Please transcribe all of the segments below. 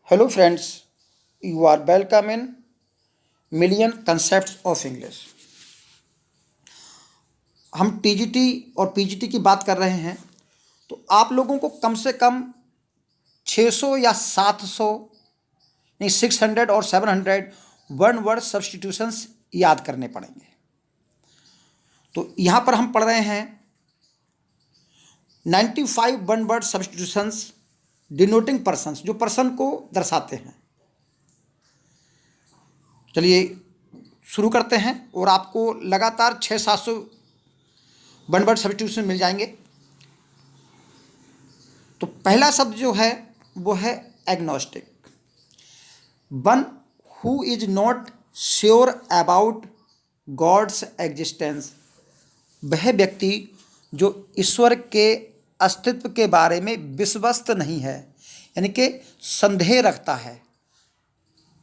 Hello friends, you are welcome in Million Concepts of English. हम TGT और PGT की बात कर रहे हैं, तो आप लोगों को कम से कम 600 या 700 नहीं 600 और 700 वन वर्ड सब्स्टिट्यूशंस याद करने पड़ेंगे। तो यहाँ पर हम पढ़ रहे हैं 95 one word substitutions denoting persons, जो पर्सन को दर्शाते हैं। चलिए शुरू करते हैं और आपको लगातार 600-700 वन वर्ड सब्स्टिट्यूशन मिल जाएंगे। तो पहला शब्द जो है वो है agnostic. One who is not sure about God's existence, वह व्यक्ति जो ईश्वर के अस्तित्व के बारे में विश्वस्त नहीं है, यानी कि संदेह रखता है,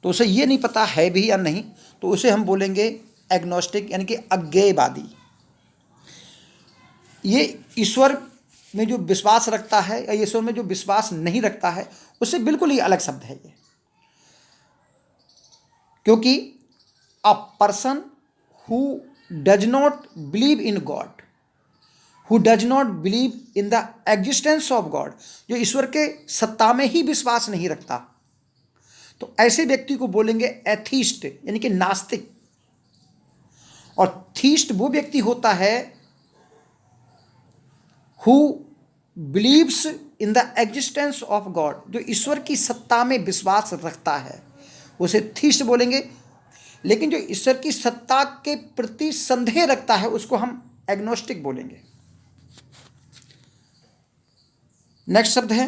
तो उसे ये नहीं पता है भी या नहीं, तो उसे हम बोलेंगे एग्नोस्टिक, यानी कि अज्ञेयवादी। ये ईश्वर में जो विश्वास रखता है या ईश्वर में जो विश्वास नहीं रखता है, उससे बिल्कुल ही अलग शब्द है ये। क्योंकि अ person who does not believe in God, who does not believe in the existence of God, जो ईश्वर के सत्ता में ही विश्वास नहीं रखता, तो ऐसे व्यक्ति को बोलेंगे एथीस्ट, यानी कि नास्तिक। और थीस्ट वो व्यक्ति होता है who believes in the existence of God, जो ईश्वर की सत्ता में विश्वास रखता है, उसे थीस्ट बोलेंगे। लेकिन जो ईश्वर की सत्ता के प्रति संदेह रखता है, उसको हम एग्नोस्टिक बोलेंगे। नेक्स्ट शब्द है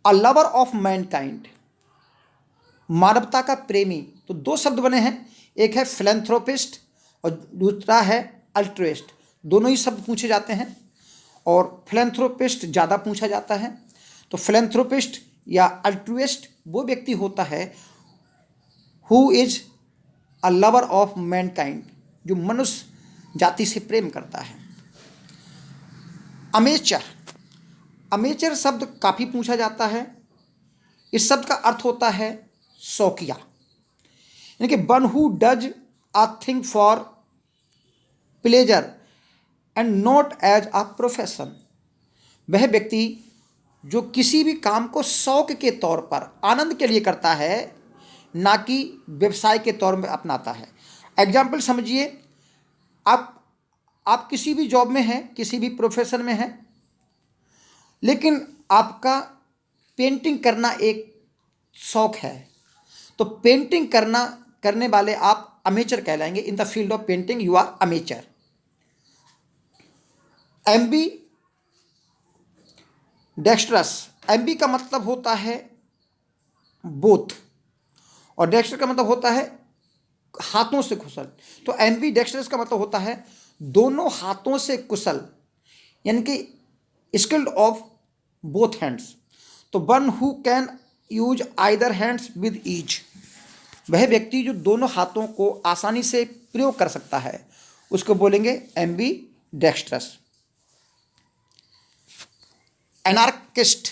अ लवर ऑफ मैनकाइंड, मानवता का प्रेमी। तो दो शब्द बने हैं, एक है फिलैंथ्रोपिस्ट और दूसरा है अल्ट्रुइस्ट। दोनों ही शब्द पूछे जाते हैं और फिलैंथ्रोपिस्ट ज़्यादा पूछा जाता है। तो फिलैंथ्रोपिस्ट या अल्ट्रुइस्ट वो व्यक्ति होता है who is a lover of Mankind, जो मनुष्य जाति से प्रेम करता है। अमेचर, अमेचर शब्द काफ़ी पूछा जाता है। इस शब्द का अर्थ होता है शौकिया, यानी कि one who does a thing for pleasure and not as a profession, वह व्यक्ति जो किसी भी काम को शौक के तौर पर आनंद के लिए करता है, ना कि व्यवसाय के तौर में अपनाता है। एग्जाम्पल समझिए, आप किसी भी जॉब में हैं, किसी भी प्रोफेशन में हैं, लेकिन आपका पेंटिंग करना एक शौक है, तो पेंटिंग करने वाले आप अमेचर कहलाएंगे। In the field of painting you are amateur. Ambidextrous, ambi का मतलब होता है बोथ, और डेक्स्टर का मतलब होता है हाथों से कुशल। तो एम्बी डेक्स्ट्रस का मतलब होता है दोनों हाथों से कुशल, यानी कि स्किल्ड ऑफ बोथ हैंड्स। तो one who can use either hands with ease, वह व्यक्ति जो दोनों हाथों को आसानी से प्रयोग कर सकता है, उसको बोलेंगे एम्बी डेक्स्ट्रस। एनार्किस्ट,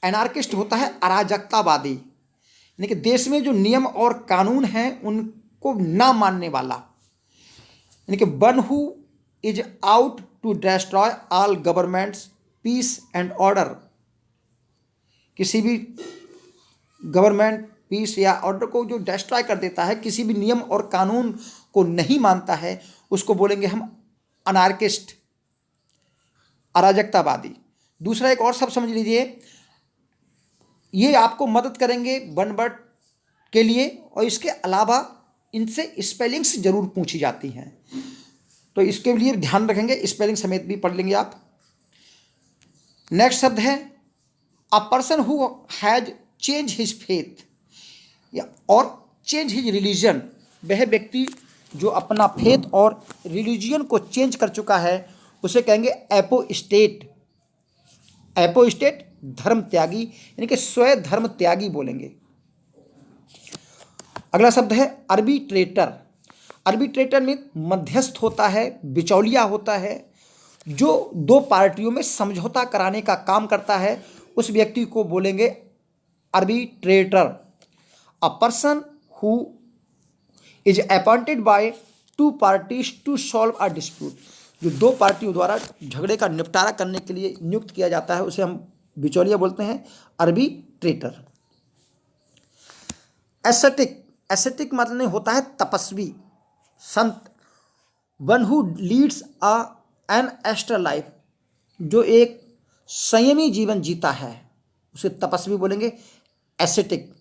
एनार्किस्ट होता है अराजकतावादी, यानी कि देश में जो नियम और कानून हैं उनको ना मानने वाला, यानी कि one who is out to destroy all governments peace and order, किसी भी गवर्नमेंट पीस या ऑर्डर को जो डिस्ट्रॉय कर देता है, किसी भी नियम और कानून को नहीं मानता है, उसको बोलेंगे हम अनार्किस्ट, अराजकतावादी। दूसरा एक और शब्द समझ लीजिए, ये आपको मदद करेंगे वन वर्ड के लिए, और इसके अलावा इनसे स्पेलिंग्स जरूर पूछी जाती हैं, तो इसके लिए ध्यान रखेंगे, स्पेलिंग समेत भी पढ़ लेंगे आप। नेक्स्ट शब्द है a person who has change his faith या और चेंज हिज रिलीजन, वह व्यक्ति जो अपना फेथ और रिलीजियन को चेंज कर चुका है, उसे कहेंगे एपोस्टेट। एपोस्टेट धर्म त्यागी, यानी कि स्वयं धर्म त्यागी बोलेंगे। अगला शब्द है आर्बिट्रेटर। आर्बिट्रेटर में मध्यस्थ होता है, बिचौलिया होता है, जो दो पार्टियों में समझौता कराने का काम करता है, उस व्यक्ति को बोलेंगे arbitrator, a person who is appointed by two parties to solve a dispute, जो दो पार्टियों द्वारा झगड़े का निपटारा करने के लिए नियुक्त किया जाता है उसे हम बिचौलिया बोलते हैं, आर्बिट्रेटर। एसेटिक, एसेटिक मतलब होता है तपस्वी, संत। One who leads an austere life, जो एक संयमी जीवन जीता है उसे तपस्वी बोलेंगे, एसेटिक।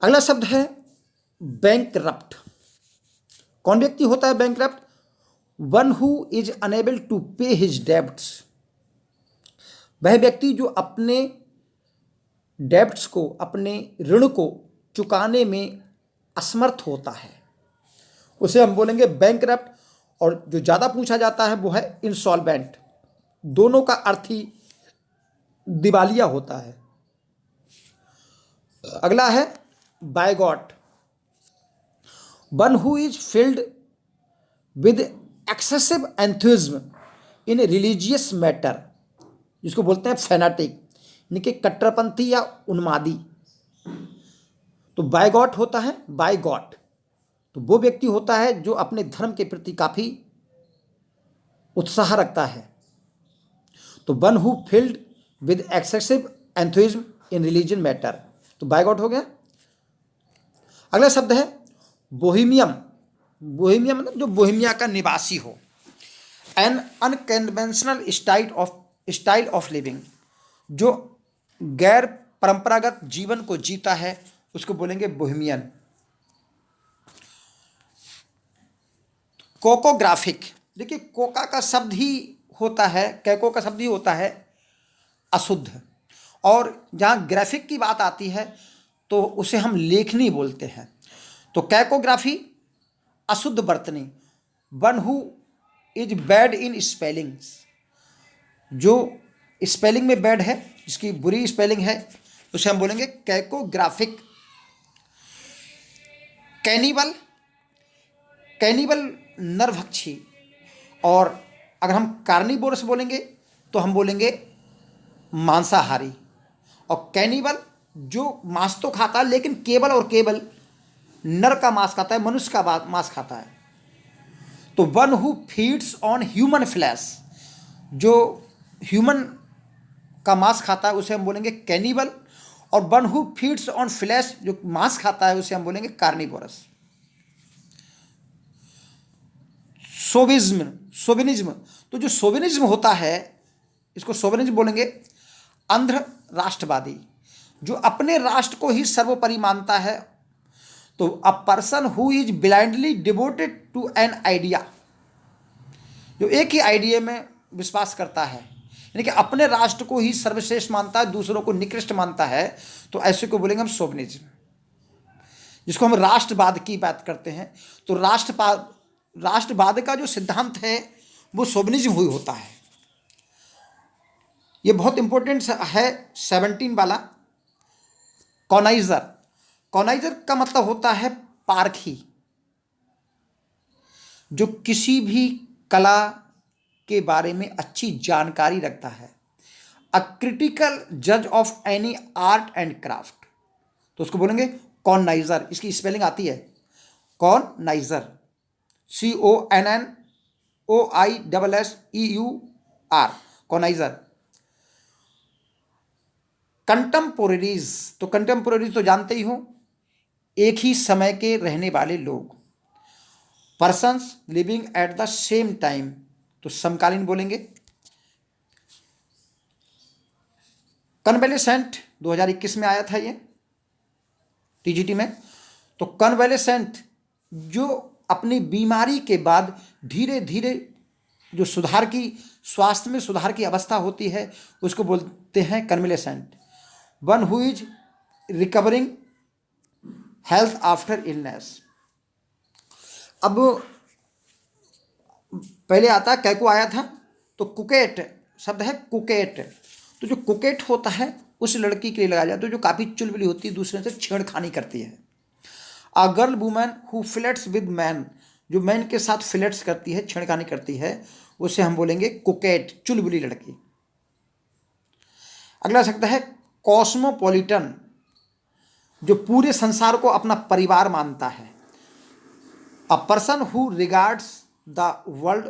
अगला शब्द है बैंकरप्ट। कौन व्यक्ति होता है bankrupt? One who is unable to pay his debts, वह व्यक्ति जो अपने डेब्ट्स को, अपने ऋण को चुकाने में असमर्थ होता है उसे हम बोलेंगे बैंकरप्ट। और जो ज़्यादा पूछा जाता है वो है इंसॉल्वेंट। दोनों का अर्थ ही दिवालिया होता है। अगला है bigot. One who is filled with excessive enthusiasm in religious matter, जिसको बोलते हैं फैनाटिक, यानी कि कट्टरपंथी या उन्मादी। तो बायगॉट होता है बायगॉट, तो वो व्यक्ति होता है जो अपने धर्म के प्रति काफ़ी उत्साह रखता है। तो one who filled with excessive enthusiasm in religion matter, तो बायगॉट हो गया। अगला शब्द है बोहेमियम। बोहेमियम मतलब जो बोहेमिया का निवासी हो। An unconventional style of living, जो गैर परंपरागत जीवन को जीता है उसको बोलेंगे बोहेमियन। कोकोग्राफिक, देखिए कोका का शब्द ही होता है, कैको का शब्द ही होता है अशुद्ध, और जहाँ ग्राफिक की बात आती है तो उसे हम लेखनी बोलते हैं। तो कैकोग्राफी अशुद्ध बर्तनी। One who is bad in spellings, जो स्पेलिंग में बैड है, जिसकी बुरी स्पेलिंग है उसे हम बोलेंगे कैकोग्राफिक। Cannibal, cannibal नरभक्षी। और अगर हम कार्निवोरस बोलेंगे तो हम बोलेंगे मांसाहारी। और कैनिबल जो मांस तो खाता है लेकिन केवल और केवल नर का मांस खाता है, मनुष्य का मांस खाता है। तो one who feeds on human flesh, जो ह्यूमन का मांस खाता है उसे हम बोलेंगे कैनिबल। और one who feeds on flash, जो मांस खाता है उसे हम बोलेंगे कार्निवोरस। सोविज्म, सोविनिज्म, तो जो सोविनिज्म होता है इसको सोविनिज्म बोलेंगे, अंध राष्ट्रवादी, जो अपने राष्ट्र को ही सर्वोपरि मानता है। तो a person who is blindly devoted to an idea, जो एक ही आइडिया में विश्वास करता है, यानी कि अपने राष्ट्र को ही सर्वश्रेष्ठ मानता है, दूसरों को निकृष्ट मानता है, तो ऐसे को बोलेंगे हम सोविनिज्म, जिसको हम राष्ट्रवाद की बात करते हैं। तो राष्ट्रवाद का जो सिद्धांत है वो सोविनिज्म हुई होता है। ये बहुत इंपॉर्टेंट है 17 वाला। कॉनाइजर, कॉनाइजर का मतलब होता है पारखी, जो किसी भी कला के बारे में अच्छी जानकारी रखता है। अ क्रिटिकल जज of any art and craft, तो उसको बोलेंगे कॉनाइजर। इसकी स्पेलिंग आती है कॉनाइजर, CONNOISSEUR, कॉनाइजर। कंटेम्पोरेरीज, तो कंटेम्पोरेरीज तो जानते ही हो, एक ही समय के रहने वाले लोग। Persons living at the same time, तो समकालीन बोलेंगे। कन्वेलेसेंट 2021 में आया था ये TGT में। तो कन्वेलेसेंट जो अपनी बीमारी के बाद धीरे धीरे जो सुधार की, स्वास्थ्य में सुधार की अवस्था होती है उसको बोलते हैं convalescent. One who is recovering health after illness. अब पहले आता कैको आया था, तो कुकेट शब्द है कुकेट। तो जो कुकेट होता है उस लड़की के लिए लगाया जाता है जो काफ़ी चुलबुली होती है, दूसरे से छेड़खानी करती है। A girl woman who flirts with man, जो मैन के साथ फ्लर्ट्स करती है, छेड़खानी करती है, उसे हम बोलेंगे कुकेट, चुलबुली लड़की। अगला शब्द है कॉस्मोपॉलिटन, जो पूरे संसार को अपना परिवार मानता है। A person who regards the world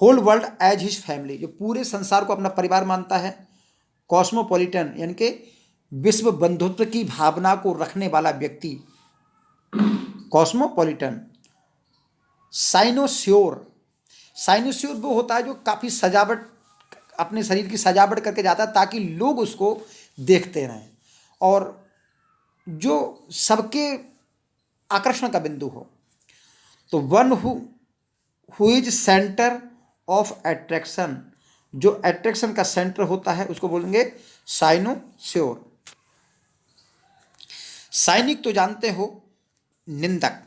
whole world as his family, जो पूरे संसार को अपना परिवार मानता है। कॉस्मोपॉलिटन यानी कि विश्व बंधुत्व की भावना को रखने वाला व्यक्ति, कॉस्मोपॉलिटन। साइनोस्योर, साइनोस्योर वो होता है जो काफ़ी सजावट, अपने शरीर की सजावट करके जाता है ताकि लोग उसको देखते रहें और जो सबके आकर्षण का बिंदु हो। तो one who is centre of attraction, जो अट्रैक्शन का सेंटर होता है उसको बोलेंगे साइनोस्योर। साइनिक तो जानते हो, निंदक।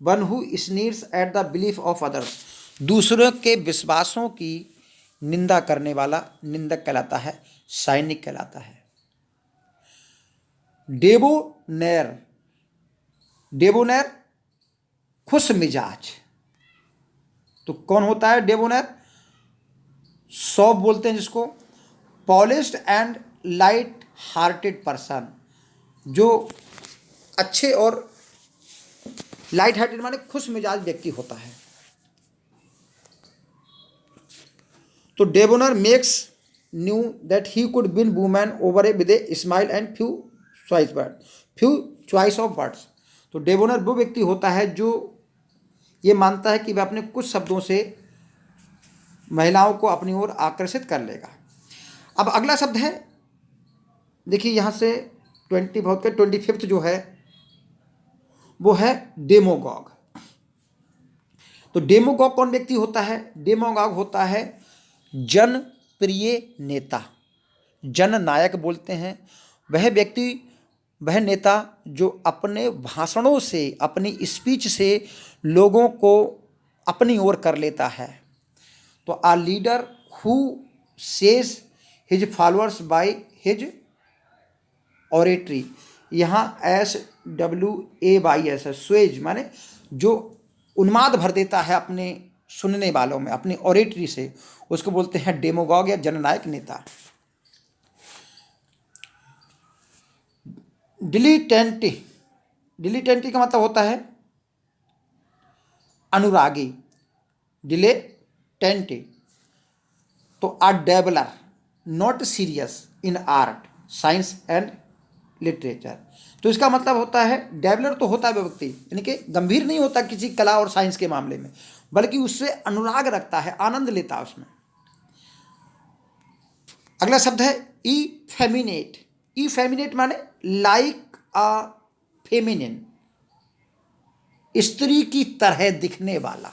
One who sneers at the belief of others, दूसरों के विश्वासों की निंदा करने वाला निंदक कहलाता है, साइनिक कहलाता है। डेबोनेर, डेबोनेर खुश मिजाज। तो कौन होता है डेबोनेर? सॉफ बोलते हैं जिसको। Polished and light hearted person, जो अच्छे और लाइट हार्टेड माने खुश मिजाज व्यक्ति होता है। तो debonair makes knew that he could win women over a with a smile and few choice of words. तो डेबोनर वो व्यक्ति होता है जो ये मानता है कि वह अपने कुछ शब्दों से महिलाओं को अपनी ओर आकर्षित कर लेगा। अब अगला शब्द है, देखिए यहाँ से 25 जो है वो है डेमोगॉग। तो डेमोगॉग कौन व्यक्ति होता है? डेमोगॉग होता है जनप्रिय नेता, जननायक बोलते हैं। वह व्यक्ति, वह नेता जो अपने भाषणों से, अपनी स्पीच से लोगों को अपनी ओर कर लेता है। तो a leader who sways his followers by his oratory, यहाँ SWAYS है, स्वेज माने जो उन्माद भर देता है अपने सुनने वालों में अपनी ऑरेटरी से, उसको बोलते हैं डेमोगॉग या जननायक नेता। डिलीटेंटी, डिलीटेंटी का मतलब होता है अनुरागी, डिलेटेंटी। तो a dabbler not serious in art science and literature. तो इसका मतलब होता है, डेबलर तो होता है वो व्यक्ति, यानी कि गंभीर नहीं होता किसी कला और साइंस के मामले में, बल्कि उससे अनुराग रखता है, आनंद लेता है उसमें। अगला शब्द है इफेमिनेट। इफेमिनेट माने लाइक अ फेमिनिन, स्त्री की तरह दिखने वाला,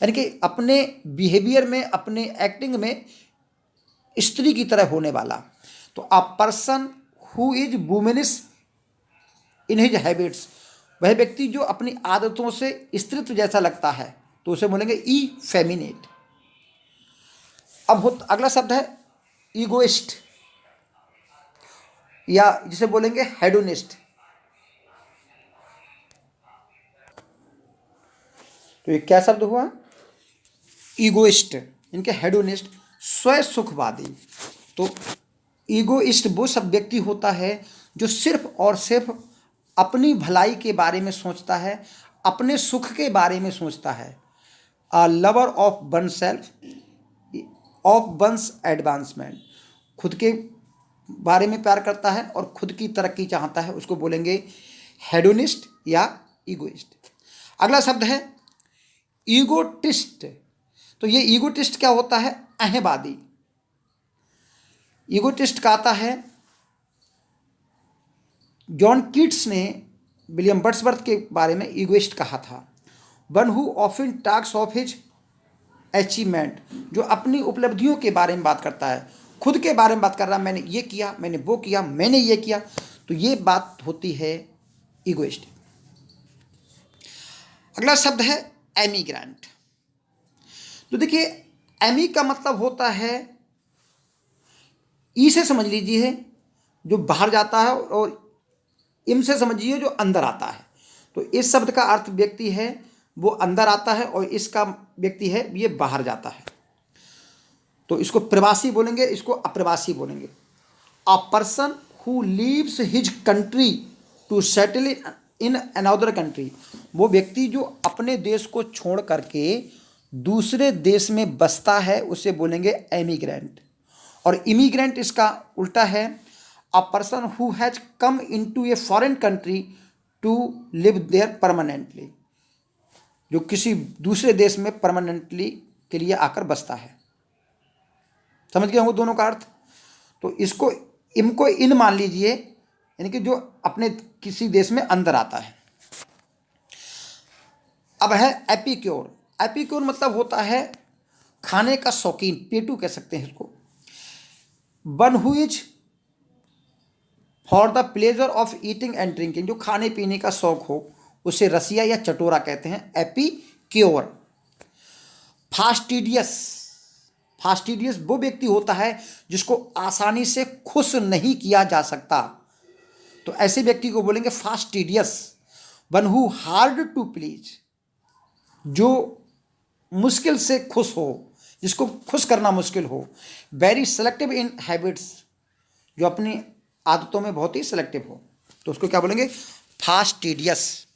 यानी कि अपने बिहेवियर में, अपने एक्टिंग में स्त्री की तरह होने वाला। तो a person who is womanish in his habits, वह व्यक्ति जो अपनी आदतों से स्त्रीत्व जैसा लगता है, तो उसे बोलेंगे ई फेमिनेट। अब अगला शब्द है ईगोइस्ट, या जिसे बोलेंगे हेडोनिस्ट। तो ये क्या शब्द हुआ? ईगोइस्ट, इनके हेडोनिस्ट, स्वयं सुखवादी। तो ईगोइस्ट वो सब व्यक्ति होता है जो सिर्फ और सिर्फ अपनी भलाई के बारे में सोचता है, अपने सुख के बारे में सोचता है। A lover of one self, of one's advancement, खुद के बारे में प्यार करता है और खुद की तरक्की चाहता है, उसको बोलेंगे हेडोनिस्ट या ईगोइस्ट। अगला शब्द है ईगोटिस्ट। तो ये ईगोटिस्ट क्या होता है? अहंवादी। ईगोटिस्ट का आता है, जॉन कीट्स ने विलियम वर्ड्सवर्थ के बारे में ईगोइस्ट कहा था। One who often talks of his achievement, जो अपनी उपलब्धियों के बारे में बात करता है, खुद के बारे में बात कर रहा है, मैंने ये किया, मैंने वो किया, मैंने ये किया। तो ये बात होती है ईगोइस्ट। अगला शब्द है एमिग्रेंट। तो देखिए एमी का मतलब होता है, ई से समझ लीजिए जो बाहर जाता है, और इम से समझिए जो अंदर आता है। तो इस शब्द का अर्थ व्यक्ति है वो अंदर आता है, और इसका व्यक्ति है ये बाहर जाता है। तो इसको प्रवासी बोलेंगे, इसको अप्रवासी बोलेंगे। A person who leaves his country to settle in another country, वो व्यक्ति जो अपने देश को छोड़ करके दूसरे देश में बसता है उसे बोलेंगे एमिग्रेंट। और इमिग्रेंट इसका उल्टा है, a person who has come into a foreign country to live there permanently, जो किसी दूसरे देश में परमानेंटली के लिए आकर बसता है। समझ गए होंगे दोनों का अर्थ। तो इसको इनको इन मान लीजिए, यानी कि जो अपने किसी देश में अंदर आता है। अब है एपिक्योर। एपिक्योर मतलब होता है खाने का शौकीन, पेटू कह सकते हैं इसको। One who is for the pleasure of eating and drinking, जो खाने पीने का शौक हो उसे रसिया या चटोरा कहते हैं, एपिक्योर। फास्टिडियस, फास्टिडियस वो व्यक्ति होता है जिसको आसानी से खुश नहीं किया जा सकता, तो ऐसे व्यक्ति को बोलेंगे fastidious. One who hard to please, जो मुश्किल से खुश हो, जिसको खुश करना मुश्किल हो। वेरी सेलेक्टिव इन हैबिट्स, जो अपनी आदतों में बहुत ही सेलेक्टिव हो, तो उसको क्या बोलेंगे, फास्टिडियस।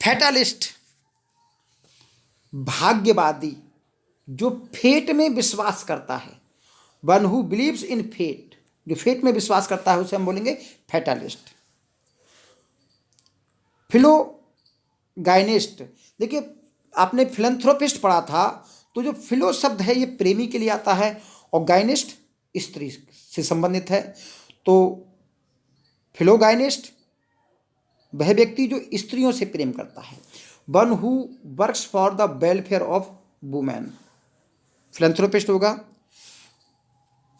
फैटालिस्ट, भाग्यवादी, जो फेट में विश्वास करता है। One who believes in fate, जो फेट में विश्वास करता है उसे हम बोलेंगे फैटालिस्ट। फिलोगाइनिस्ट, देखिए आपने फिलैंथ्रोपिस्ट पढ़ा था, तो जो फिलो शब्द है ये प्रेमी के लिए आता है और गाइनिस्ट स्त्री से संबंधित है। तो फिलोगाइनिस्ट वह व्यक्ति जो स्त्रियों से प्रेम करता है। One who works for the welfare of women, philanthropist होगा।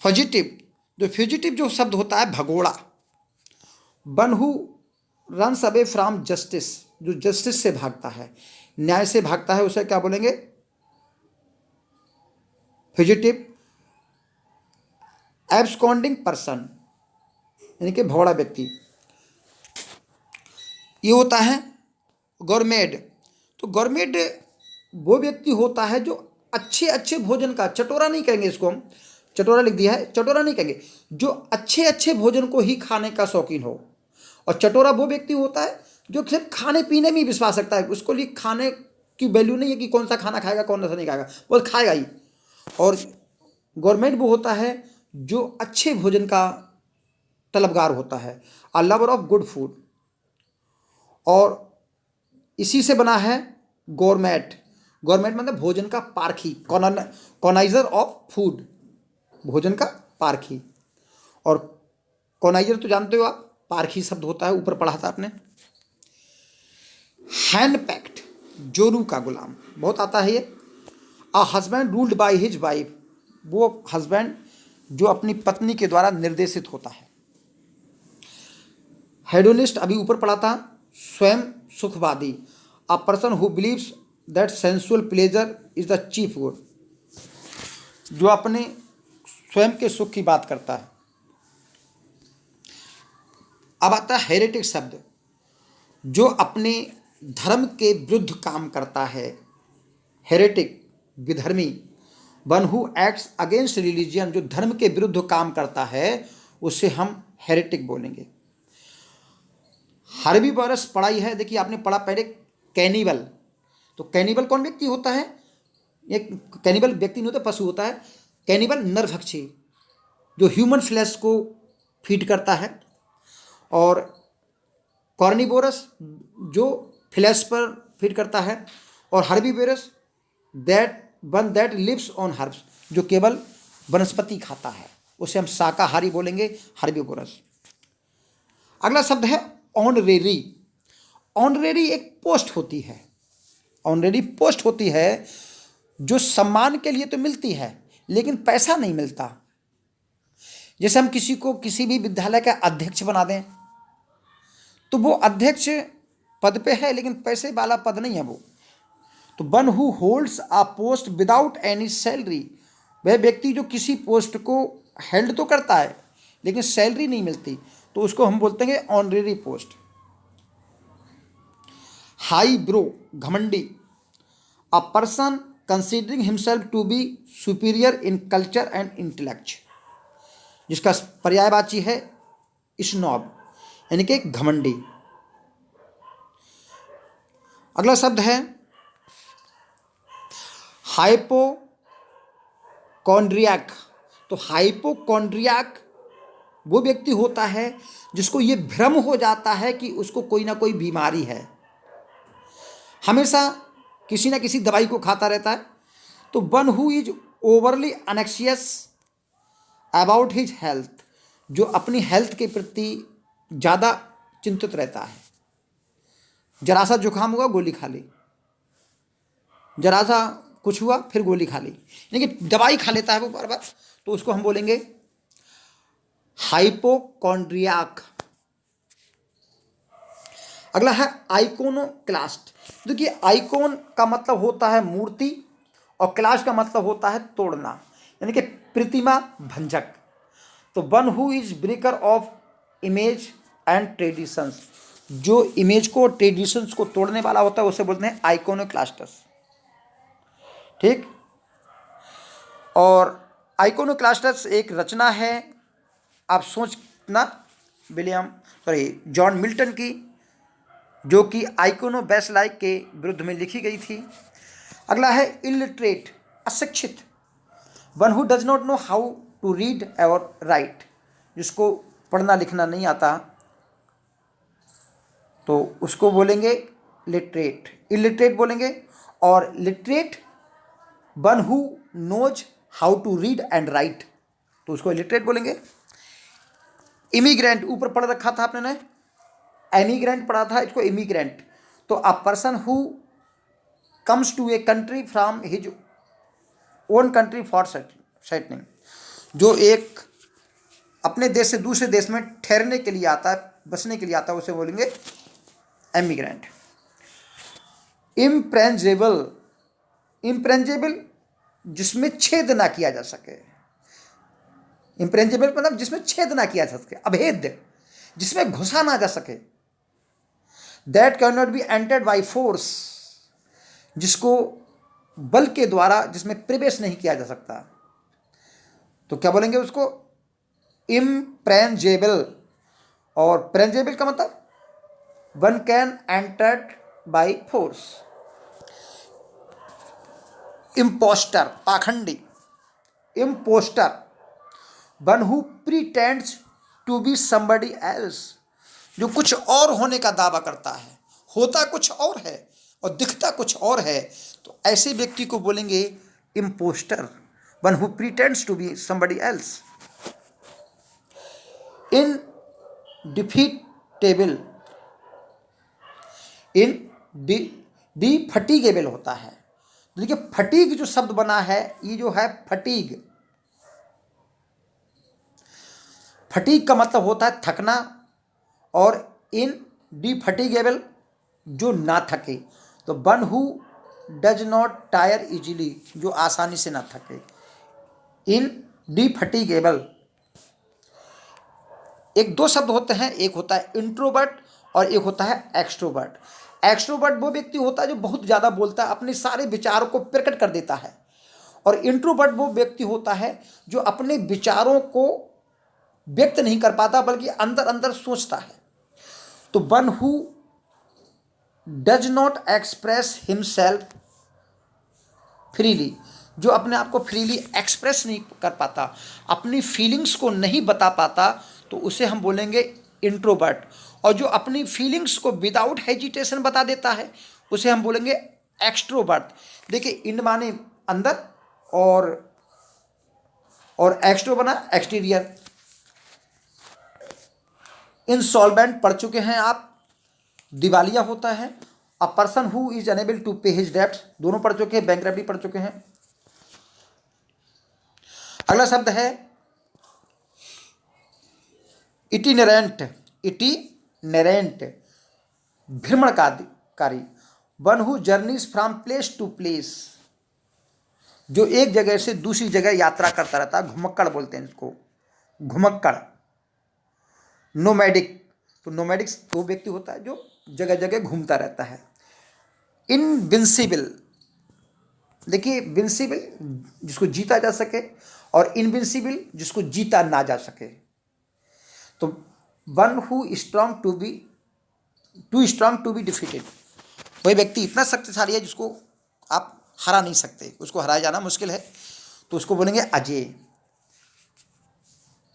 फॉजिटिव, जो फ्यूजिटिव जो शब्द होता है भगोड़ा। One who runs away from justice, जो जस्टिस से भागता है, न्याय से भागता है, उसे क्या बोलेंगे, फ्यूजिटिव। एब्सकॉन्डिंग पर्सन, यानी कि भगोड़ा व्यक्ति। ये होता है गौरमेड। तो गौरमेड वो व्यक्ति होता है जो अच्छे अच्छे भोजन का, चटोरा नहीं कहेंगे इसको हम, चटोरा लिख दिया है, चटोरा नहीं कहेंगे, जो अच्छे अच्छे भोजन को ही खाने का शौकीन हो। और चटोरा वो व्यक्ति होता है जो सिर्फ खाने पीने में विश्वास रखता है, उसको लिए खाने की वैल्यू नहीं है कि कौन सा खाना खाएगा कौन सा नहीं खाएगा, वो खाएगा ही। और गवर्नमेंट वो होता है जो अच्छे भोजन का तलबगार होता है, a lover of good food. और इसी से बना है गवर्नमेंट। गवर्नमेंट मतलब भोजन का पारखी, कॉनाइजर ऑफ फूड, भोजन का पारखी। और कॉनाइजर तो जानते हो आप, पारखी शब्द होता है, ऊपर पढ़ा था आपने। हैंड पैक्ड, जोरू का गुलाम, बहुत आता है ये। A husband ruled by his wife, वो हस्बैंड जो अपनी पत्नी के द्वारा निर्देशित होता है। हेडोनिस्ट अभी ऊपर पढ़ा था, स्वयं सुखवादी। A person who believes that sensual pleasure is the chief good, जो अपने स्वयं के सुख की बात करता है। अब आता है हेरेटिक शब्द, जो अपने धर्म के विरुद्ध काम करता है, हेरेटिक, विधर्मी। One who acts against religion, जो धर्म के विरुद्ध काम करता है उसे हम हेरेटिक बोलेंगे। हर्बीवोरस पढ़ाई है, देखिए आपने पढ़ा पहले कैनिबल। तो कैनिबल कौन व्यक्ति होता है, एक कैनिबल व्यक्ति नहीं होता, पशु होता है। कैनिबल नरभक्षी, जो ह्यूमन फ्लैश को फीड करता है। और कॉर्निवोरस जो फ्लैश पर फीड करता है। और herbivorous that lives on herbs, जो केवल वनस्पति खाता है, उसे हम शाकाहारी बोलेंगे, हर्बीवोरस। अगला शब्द है ऑनरेरी। ऑनरेरी एक पोस्ट होती है, ऑनरेरी पोस्ट होती है जो सम्मान के लिए तो मिलती है लेकिन पैसा नहीं मिलता। जैसे हम किसी को किसी भी विद्यालय का अध्यक्ष बना दें, तो वो अध्यक्ष पद पे है लेकिन पैसे वाला पद नहीं है वो। तो one who holds a post without any salary, वह व्यक्ति जो किसी पोस्ट को हेल्ड तो करता है लेकिन सैलरी नहीं मिलती, तो उसको हम बोलते हैं ऑनरेरी पोस्ट। हाई ब्रो, घमंडी। A person considering himself to be superior in culture and intellect, जिसका पर्यायवाची है स्नॉब, यानी कि घमंडी। अगला शब्द है हाइपोकॉन्ड्रियाक। तो हाइपोकॉन्ड्रियाक वो व्यक्ति होता है जिसको ये भ्रम हो जाता है कि उसको कोई ना कोई बीमारी है, हमेशा किसी ना किसी दवाई को खाता रहता है। तो one who is overly anxious about his health, जो अपनी हेल्थ के प्रति ज़्यादा चिंतित रहता है। जरा सा जुकाम हुआ गोली खा ली, जरा सा कुछ हुआ फिर गोली खा ली, लेकिन दवाई खा लेता है वो बार बार, तो उसको हम बोलेंगे हाइपोकॉन्ड्रियाक। अगला है आइकोनोक्लास्ट। देखिए आइकॉन का मतलब होता है मूर्ति और क्लास का मतलब होता है तोड़ना, यानी कि प्रतिमा भंजक। तो one who is breaker of image and traditions, जो इमेज को ट्रेडिशंस को तोड़ने वाला होता है उसे बोलते हैं आइकोनोक्लास्टस। ठीक। और आइकोनोक्लास्टस एक रचना है, आप सोचना, जॉन मिल्टन की, जो कि आइकोनोबैसिलाई के विरुद्ध में लिखी गई थी। अगला है इलिटरेट, अशिक्षित, one who does not know how to read और राइट, जिसको पढ़ना लिखना नहीं आता तो उसको बोलेंगे लिटरेट, इलिटरेट बोलेंगे। और literate one who knows how to read and write, तो उसको इलिटरेट बोलेंगे। इमिग्रेंट, ऊपर पढ़ रखा था आपने ना, एमिग्रेंट पढ़ा था, इसको इमिग्रेंट। तो a person who comes to a country from his own country for settling, जो एक अपने देश से दूसरे देश में ठहरने के लिए आता है, बसने के लिए आता है, उसे बोलेंगे एमिग्रेंट। इम्प्रेंजेबल, इम्प्रेंजेबल जिसमें छेद ना किया जा सके, इम्प्रेंजेबल मतलब जिसमें छेद ना किया जा सके, अभेद्य, जिसमें घुसा ना जा सके। That can not be entered by force, जिसको बल के द्वारा जिसमें प्रवेश नहीं किया जा सकता, तो क्या बोलेंगे उसको इम्प्रेंजेबल। और प्रेंजेबल का मतलब one can entered by force. Impostor, पाखंडी, impostor one who pretends to be somebody else, जो कुछ और होने का दावा करता है, होता कुछ और है और दिखता कुछ और है, तो ऐसे व्यक्ति को बोलेंगे impostor, one who pretends to be somebody else. Indefatigable, indefatigable होता है। देखिए फटीग जो शब्द बना है, ये जो है फटीग, फटीग का मतलब होता है थकना, और इन डिफटीगेबल जो ना थके, तो one who does not tyre easily, जो आसानी से ना थके, इन डिफटीगेबल। एक दो शब्द होते हैं, एक होता है इंट्रोवर्ट और एक होता है एक्सट्रोवर्ट। एक्सट्रोवर्ट वो व्यक्ति होता है जो बहुत ज़्यादा बोलता है, अपने सारे विचारों को प्रकट कर देता है। और इंट्रोवर्ट वो व्यक्ति होता है जो अपने विचारों को व्यक्त नहीं कर पाता, बल्कि अंदर अंदर सोचता है। तो one who does not express himself freely, जो अपने आप को फ्रीली एक्सप्रेस नहीं कर पाता, अपनी फीलिंग्स को नहीं बता पाता, तो उसे हम बोलेंगे इंट्रोवर्ट। और जो अपनी फीलिंग्स को विदाउट हेजिटेशन बता देता है, उसे हम बोलेंगे एक्सट्रोवर्ट। देखिए इन माने अंदर और एक्सट्रो बना एक्सटीरियर। इंसॉल्वेंट पढ़ चुके हैं आप, दिवालिया होता है। A person who is unable to pay his debts, दोनों पढ़ चुके हैं, बैंकरप्टी पढ़ चुके हैं। अगला शब्द है इटिनेरेंट, इटिनेरेंट भ्रमणकारी, one who journeys from place to place, जो एक जगह से दूसरी जगह यात्रा करता रहता है, घुमक्कड़ बोलते हैं इसको, घुमक्कड़। नोमैडिक, तो नोमैडिक्स वो व्यक्ति होता है जो जगह जगह घूमता रहता है। इनविंसिबल, देखिए, विंसिबल जिसको जीता जा सके और इनविंसिबल जिसको जीता ना जा सके। तो one who strong to strong to be defeated, वही व्यक्ति इतना शक्तिशाली है जिसको आप हरा नहीं सकते, उसको हराया जाना मुश्किल है, तो उसको बोलेंगे अजेय।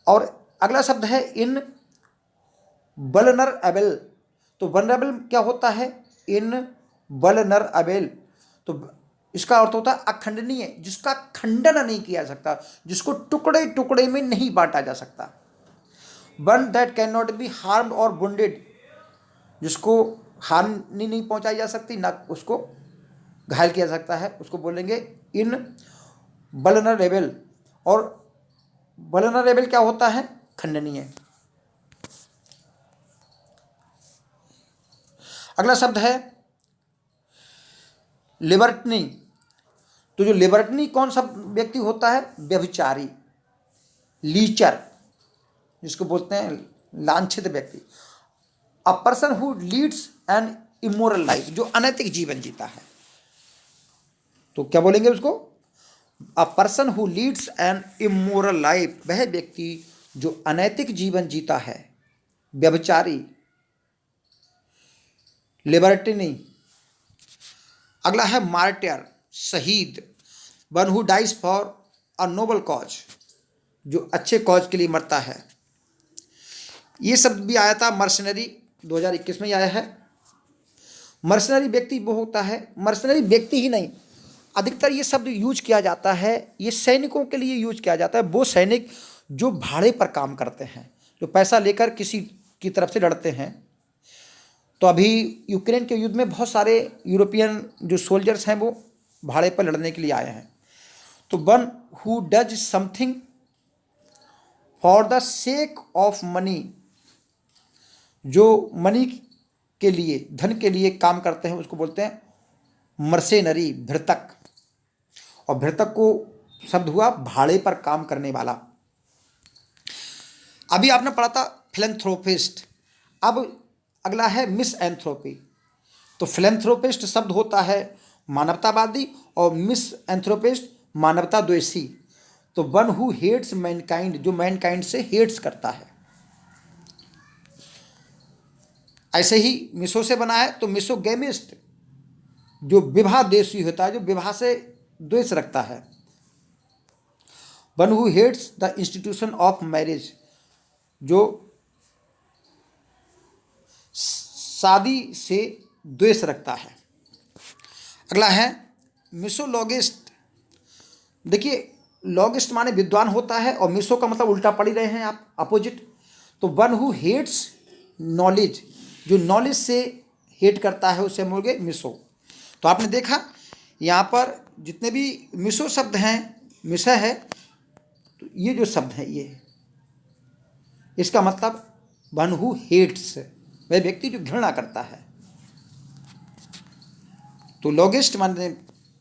और अगला शब्द है इन वल्नरेबल। तो वल्नरेबल क्या होता है? इन वल्नरेबल, तो इसका अर्थ होता है अखंडनीय, जिसका खंडन नहीं किया जा सकता, जिसको टुकड़े टुकड़े में नहीं बांटा जा सकता। One that can not be harmed और वुंडेड, जिसको हानि नहीं पहुंचाई जा सकती, ना उसको घायल किया जा सकता है, उसको बोलेंगे इन वल्नरेबल। और वल्नरेबल क्या होता है? खंडनीय। अगला शब्द है लिबर्टनी। तो जो लिबर्टनी कौन सा व्यक्ति होता है? व्यभिचारी, लीचर, जिसको बोलते हैं लांछित व्यक्ति। A person who leads an immoral life, जो अनैतिक जीवन जीता है, तो क्या बोलेंगे उसको? A person who leads an immoral life, वह व्यक्ति जो अनैतिक जीवन जीता है, व्यभिचारी, लिबर्टिनी। अगला है मार्टियर, शहीद। One who dies for a noble cause, जो अच्छे कॉज के लिए मरता है। ये शब्द भी आया था मर्सनरी, 2021 में ही आया है। मर्सनरी व्यक्ति वो होता है, मर्सनरी व्यक्ति ही नहीं, अधिकतर ये शब्द यूज किया जाता है, ये सैनिकों के लिए यूज किया जाता है। वो सैनिक जो भाड़े पर काम करते हैं, जो पैसा लेकर किसी की तरफ से लड़ते हैं। तो अभी यूक्रेन के युद्ध में बहुत सारे यूरोपियन जो सोल्जर्स हैं वो भाड़े पर लड़ने के लिए आए हैं। तो one who does something for the sake of money, जो मनी के लिए, धन के लिए काम करते हैं, उसको बोलते हैं मर्सेनरी, भृतक। और भृतक को शब्द हुआ भाड़े पर काम करने वाला। अभी आपने पढ़ा था फिलैंथ्रोपिस्ट, अब अगला है मिस एंथ्रोपी। तो फिलैंथ्रोपिस्ट शब्द होता है मानवतावादी और मिस एंथ्रोपिस्ट मानवता द्वेषी। तो वन हु हेट्स मैनकाइंड, जो मैनकाइंड से हेट्स करता है। ऐसे ही मिसो से बना है, तो मिसोगेमिस्ट जो विवाह द्वेषी होता है, जो विवाह से द्वेष रखता है। One who hates the institution of marriage, जो शादी से द्वेष रखता है। अगला है मिसोलॉगिस्ट। देखिए, लॉगिस्ट माने विद्वान होता है, और मिसो का मतलब उल्टा पढ़ ही रहे हैं आप, अपोजिट। तो वन हु हेट्स नॉलेज, जो नॉलेज से हेट करता है, उसे बोलोगे मिसो। तो आपने देखा यहाँ पर जितने भी मिसो शब्द हैं, मिसो है, तो ये जो शब्द है ये, इसका मतलब वन हु हेट्स, वह व्यक्ति जो घृणा करता है। तो लॉगिस्ट माने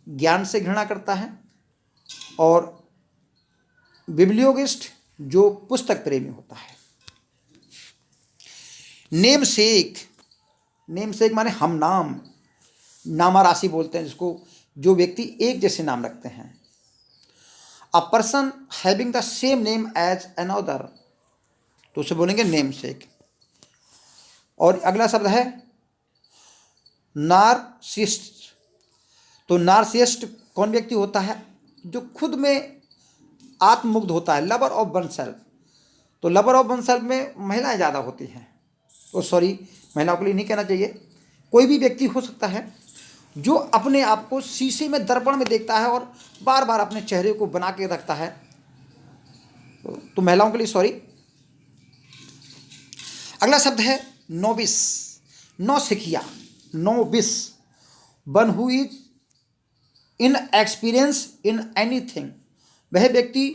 ज्ञान से घृणा करता है, और बिब्लियोगिस्ट जो पुस्तक प्रेमी होता है। नेम सेक, नेम सेक माने हम नाम, नामा राशि बोलते हैं जिसको, जो व्यक्ति एक जैसे नाम रखते हैं। A person having the same name as another, तो उसे बोलेंगे नेम सेक। और अगला शब्द है नार्सिसिस्ट। तो नार्सिसिस्ट कौन व्यक्ति होता है? जो खुद में आत्ममुग्ध होता है, लवर ऑफ वन सेल्फ। तो लवर ऑफ वन सेल्फ में महिलाएं ज़्यादा होती हैं, तो सॉरी, महिलाओं के लिए नहीं कहना चाहिए, कोई भी व्यक्ति हो सकता है जो अपने आप को शीशे में, दर्पण में देखता है और बार बार अपने चेहरे को बना के रखता है, तो महिलाओं के लिए सॉरी। अगला शब्द है नोविस, नौसिखिया, novice. One who is inexperience in anything, वह व्यक्ति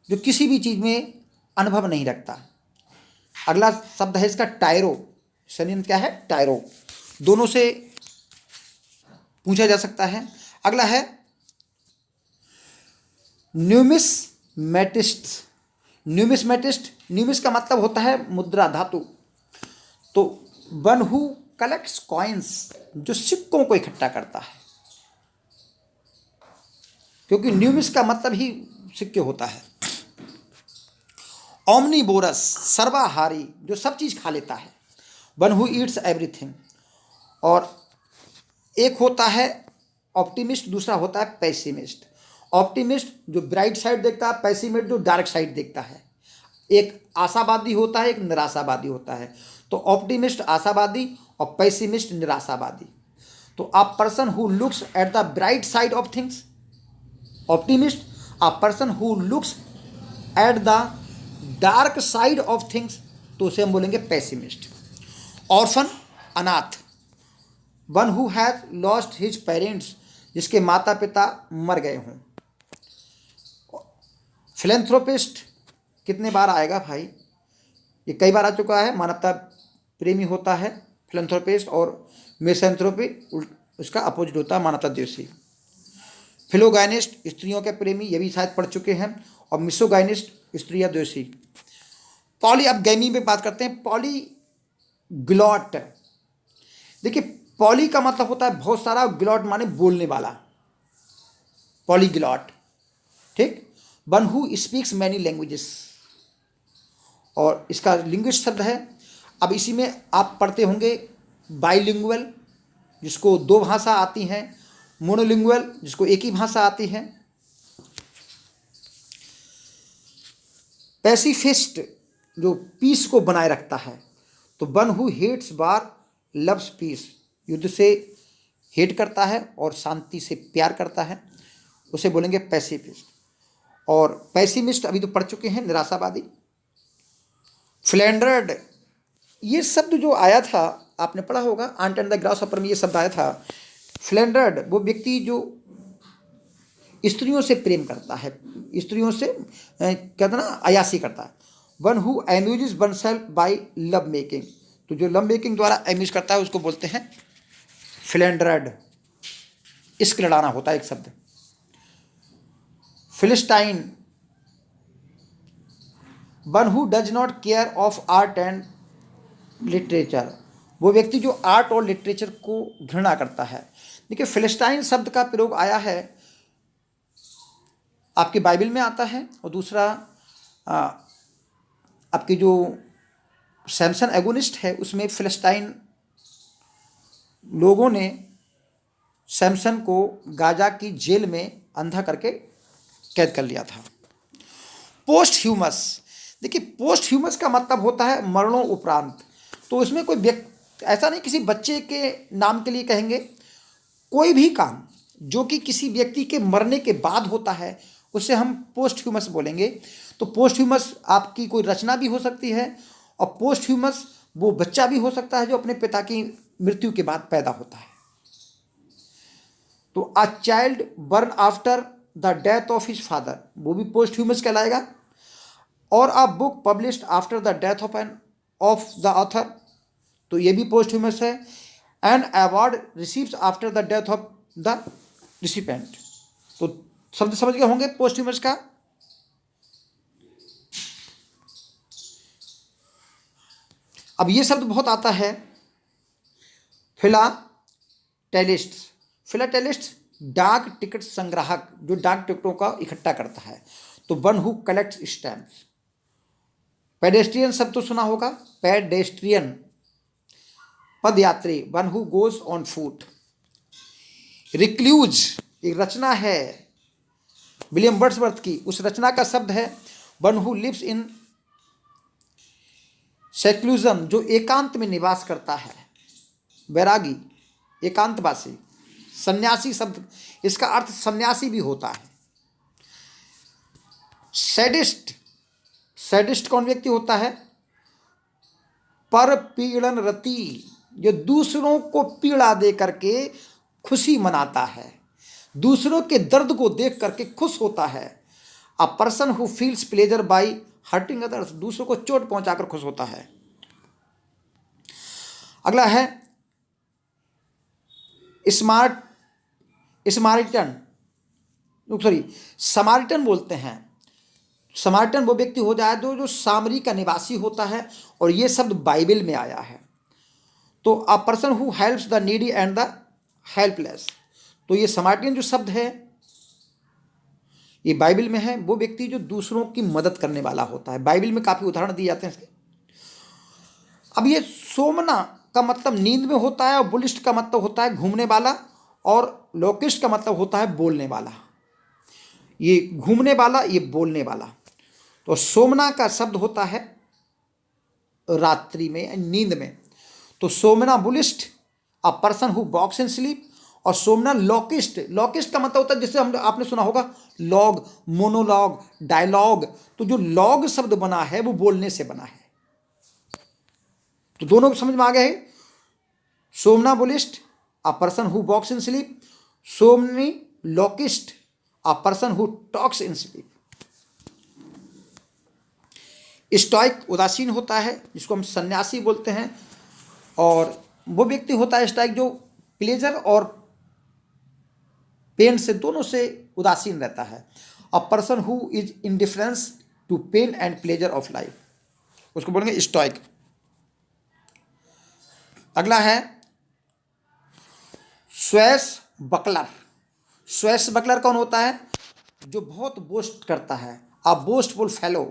जो किसी भी चीज़ में अनुभव नहीं रखता। अगला शब्द है इसका टायरो, शनि क्या है? टायरो। दोनों से पूछा जा सकता है। अगला है न्यूमिसमेटिस्ट। न्यूमिसमेटिस्ट, न्यूमिस का मतलब होता है मुद्रा, धातु। तो वन हु कलेक्ट्स कॉइन्स, जो सिक्कों को इकट्ठा करता है। क्योंकि न्यूमिस का मतलब ही सिक्के होता है। ओमनीबोरस, सर्वाहारी, जो सब चीज़ खा लेता है। One who Yeats everything. और एक होता है ऑप्टिमिस्ट, दूसरा होता है पेसिमिस्ट। ऑप्टिमिस्ट जो ब्राइट साइड देखता है, पेसिमिस्ट जो डार्क साइड देखता है। एक आशावादी होता है, एक निराशावादी होता है। तो ऑप्टिमिस्ट आशावादी और पेसिमिस्ट निराशावादी। तो a person who looks at the bright side of things optimist, a person who looks at the dark side of things तो उसे हम बोलेंगे पेसिमिस्ट। ऑर्फन, अनाथ। One who has lost his parents, जिसके माता पिता मर गए हों। फिलेंथ्रोपिस्ट कितने बार आएगा भाई, ये कई बार आ चुका है। मानवता प्रेमी होता है फिलेंथ्रोपिस्ट, और मिसैंथ्रोपी उसका अपोजिट होता है मानवता द्वेषी। फिलोगाइनिस्ट स्त्रियों के प्रेमी, ये भी शायद पढ़ चुके हैं। और मिसोगाइनिस्ट स्त्रियां द्वेषी। पॉली, अब गैमी में बात करते हैं। पॉलीग्लॉट, देखिए पॉली का मतलब होता है बहुत सारा, ग्लॉट माने बोलने वाला, पॉलीग्लॉट, ठीक। One who speaks many languages, और इसका लिंग्विस्ट शब्द है। अब इसी में आप पढ़ते होंगे बाइलिंगुअल, जिसको दो भाषा आती हैं। मोनोलिंगुअल, जिसको एक ही भाषा आती है। पैसिफिस्ट, जो पीस को बनाए रखता है। तो one who hates war loves peace, युद्ध से हेट करता है और शांति से प्यार करता है, उसे बोलेंगे पैसिफिस्ट। और पैसिमिस्ट अभी तो पढ़ चुके हैं, निराशावादी। फ्लैंडर्ड, ये शब्द जो आया था आपने पढ़ा होगा, आंट एंड द ग्रासहॉपर में ये शब्द आया था। फ्लैंडर्ड वो व्यक्ति जो स्त्रियों से प्रेम करता है, स्त्रियों से कहते ना अयासी करता है। One who amuses oneself by love making, तो जो लव मेकिंग द्वारा एम्यूज करता है उसको बोलते हैं फ्लैंडर्ड। इश्क लड़ाना होता है एक शब्द। Philistine, one who does not care of art and literature, वो व्यक्ति जो आर्ट और लिटरेचर को घृणा करता है। देखिए फिलिस्टाइन शब्द का प्रयोग आया है, आपकी बाइबल में आता है। और दूसरा आपकी जो सैमसन एगोनिस्ट है उसमें फिलिस्टाइन लोगों ने सैमसन को गाजा की जेल में अंधा करके कैद कर लिया था। पोस्ट ह्यूमस, देखिए पोस्ट ह्यूमस का मतलब होता है मरणों उपरांत। तो इसमें कोई व्यक्ति ऐसा नहीं किसी बच्चे के नाम के लिए कहेंगे, कोई भी काम जो कि किसी व्यक्ति के मरने के बाद होता है उसे हम पोस्ट ह्यूमस बोलेंगे। तो पोस्ट ह्यूमस आपकी कोई रचना भी हो सकती है, और पोस्ट ह्यूमस वो बच्चा भी हो सकता है जो अपने पिता की मृत्यु के बाद पैदा होता है। तो a child burn after the death of his father, वो भी पोस्ट ह्यूमस कहलाएगा। और a book published after the death of the author, तो ये भी पोस्ट ह्यूमस है। An award receives after the death of the recipient, तो शब्द समझ गए होंगे पोस्ट ह्यूमस का। अब ये शब्द बहुत आता है, फिलाटेलिस्ट। फिलाटेलिस्ट डाक टिकट संग्राहक, जो डाक टिकटों का इकट्ठा करता है। तो one who collects stamps. Pedestrian शब्द तो सुना होगा, पेडेस्ट्रियन पदयात्री, one who goes on foot. Recluse एक रचना है विलियम वर्ड्सवर्थ की, उस रचना का शब्द है one who lives in seclusion, जो एकांत में निवास करता है। वैरागी, एकांतवासी। सन्यासी शब्द, इसका अर्थ सन्यासी भी होता है। सैडिस्ट, सैडिस्ट कौन व्यक्ति होता है? पर पीड़न रति, जो दूसरों को पीड़ा दे करके खुशी मनाता है, दूसरों के दर्द को देख करके खुश होता है। A person who feels pleasure by hurting others, दूसरों को चोट पहुंचाकर खुश होता है। अगला है स्मार्टन, सॉरी समारिटन बोलते हैं। समारिटन वो व्यक्ति हो जाए जो सामरी का निवासी होता है, और ये शब्द बाइबल में आया है। तो a person who helps the needy and the helpless, तो ये समारिटन जो शब्द है ये बाइबल में है, वो व्यक्ति जो दूसरों की मदद करने वाला होता है। बाइबल में काफ़ी उदाहरण दिए जाते हैं इसके। अब ये सोमना का मतलब नींद में होता है, और बुलिस्ट का मतलब होता है घूमने वाला, और लोकिस्ट का मतलब होता है बोलने वाला। ये घूमने वाला, ये बोलने वाला। तो सोमना का शब्द होता है रात्रि में, नींद में। तो somnambulist a person who walks in sleep, और सोमना लॉकिस्ट, लॉकिस्ट का मतलब होता है, जिससे हम आपने सुना होगा लॉग, मोनोलॉग, डायलॉग। तो जो लॉग शब्द बना है वो बोलने से बना है। तो दोनों समझ में आ गए है। Somnambulist a person who walks in sleep, somniloquist a person who talks in sleep. Stoic उदासीन होता है, जिसको हम सन्यासी बोलते हैं, और वो व्यक्ति होता है स्टॉइक जो प्लेजर और पेन से, दोनों से उदासीन रहता है। A person who is indifference to pain and pleasure of life, उसको बोलेंगे स्टॉइक। अगला है स्वेस बकलर। स्वेस बकलर कौन होता है? जो बहुत बोस्ट करता है, अ बोस्टफुल फेलो,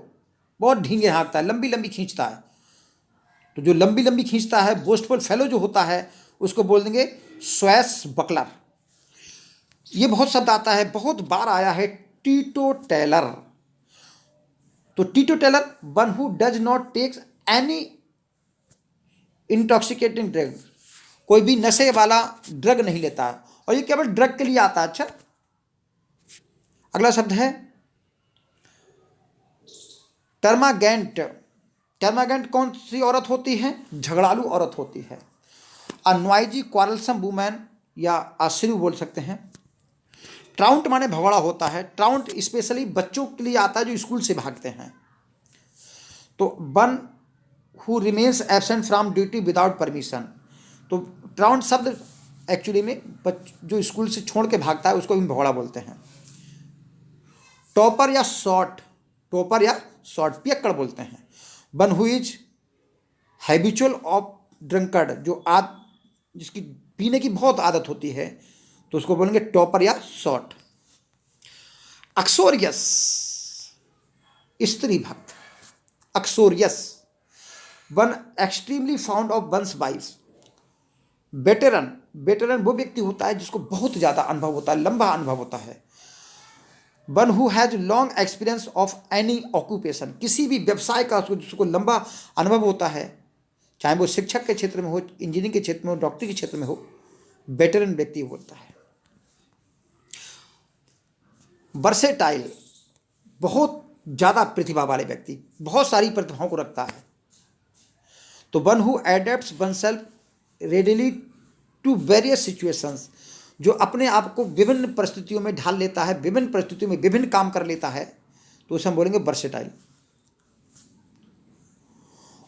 बहुत ढींगे हाँकता है, लंबी लंबी खींचता है। तो जो लंबी लंबी खींचता है, बोस्टफुल फेलो जो होता है, उसको बोल देंगे स्वेस बकलर। ये बहुत शब्द आता है, बहुत बार आया है, टीटो टेलर। तो teetotaler, one who does not takes any intoxicating drug, कोई भी नशे वाला ड्रग नहीं लेता है, और ये केवल ड्रग के लिए आता है। अच्छा, अगला शब्द है टर्मागेंट। टर्मागेंट कौन सी औरत होती है? झगड़ालू औरत होती है। अनवाइजी क्वारलसम वुमेन, या आश्रय बोल सकते हैं। ट्राउंट माने भगौड़ा होता है। ट्राउंट स्पेशली बच्चों के लिए आता है जो स्कूल से भागते हैं। तो one who remains absent from duty without permission. तो ट्राउंट शब्द एक्चुअली में जो स्कूल से छोड़ के भागता है उसको भी भगौड़ा बोलते हैं। टॉपर या शॉर्ट, टॉपर या शॉर्ट पियक्कड़ बोलते हैं। One who is habitual of drunkard, जो जिसकी पीने की बहुत आदत होती है, तो उसको बोलेंगे टॉपर या शॉर्ट। अक्सोरियस, स्त्री भक्त। Uxorious, one extremely fond of one's wife. Veteran, veteran वो व्यक्ति होता है जिसको बहुत ज़्यादा अनुभव होता है, लंबा अनुभव होता है। One who has long experience of any occupation, किसी भी व्यवसाय का जिसको लंबा अनुभव होता है, चाहे वो शिक्षक के क्षेत्र में हो, इंजीनियरिंग के क्षेत्र में हो, डॉक्टरी के क्षेत्र में हो, वेटेरन व्यक्ति होता है। वर्सेटाइल, बहुत ज़्यादा प्रतिभा वाले व्यक्ति, बहुत सारी प्रतिभाओं को रखता है। तो one who adapts oneself readily to various situations, जो अपने आप को विभिन्न परिस्थितियों में ढाल लेता है, विभिन्न परिस्थितियों में विभिन्न काम कर लेता है, तो उसे हम बोलेंगे वर्सेटाइल।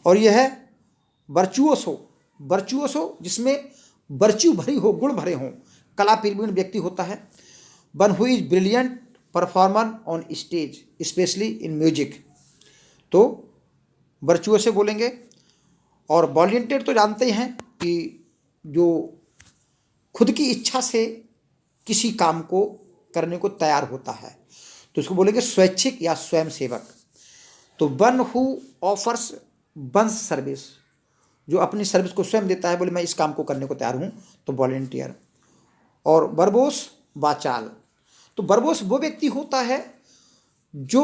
और यह है वर्चुओसो। वर्चुओसो जिसमें वर्च्यू भरी हो, गुण भरे हों, कला प्रवीण व्यक्ति होता है। One who is brilliant performer on stage specially in music, तो वर्चुओसे बोलेंगे। और वॉलंटियर तो जानते ही हैं कि जो खुद की इच्छा से किसी काम को करने को तैयार होता है, तो उसको बोलेंगे स्वैच्छिक या स्वयंसेवक। तो one who offers one's service, जो अपनी सर्विस को स्वयं देता है, बोले मैं इस काम को करने को तैयार हूँ, तो वॉलंटियर। और वर्बोस वाचाल, तो वर्बोस वो व्यक्ति होता है जो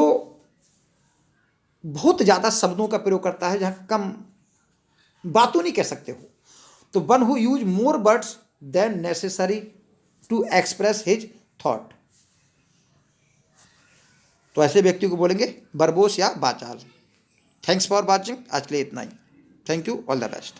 बहुत ज़्यादा शब्दों का प्रयोग करता है जहाँ कम बातों नहीं कह सकते हो। तो one who use more words than necessary to express his thought, तो ऐसे व्यक्ति को बोलेंगे वर्बोस या वाचाल। थैंक्स फॉर वॉचिंग, आज के लिए इतना ही। Thank you, all the best.